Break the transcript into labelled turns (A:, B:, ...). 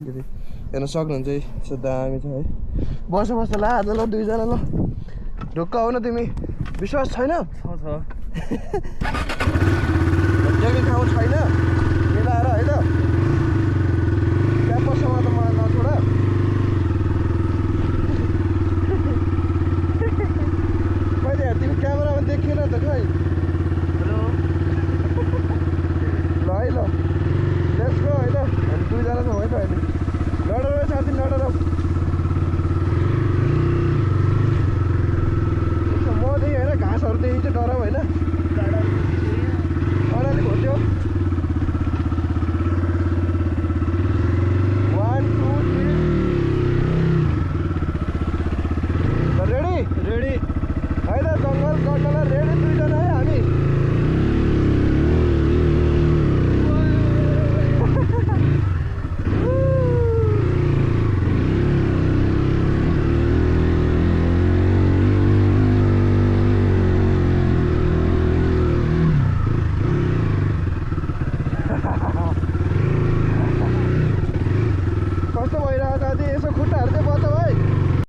A: हेर्न सक्नुहुन्छ है यस्तो दामी छ है बस बस ल आज ल दुईजना ल ढुक्क आउन तिमी विश्वास छैन जग्गा ठाउँ छैन मिलाएर है त क्याम्पसमा त मलाई नछोड कहिले तिमी क्यामेरामा देखिएन त खै हेलो ल है ल लेट्स गो है त हामी दुईजना छौँ है त अहिले लडेर साथी लडेर मदेखि होइन घाँसहरूदेखि चाहिँ डराउ होइन अलिक खोज्यो 1 2 3 रेडी रेडी है त जङ्गल कट्नलाई रेडी दुईजना है हामी कस्तो भइरहेको छ अझै यसो खुट्टाहरू चाहिँ बचाऊ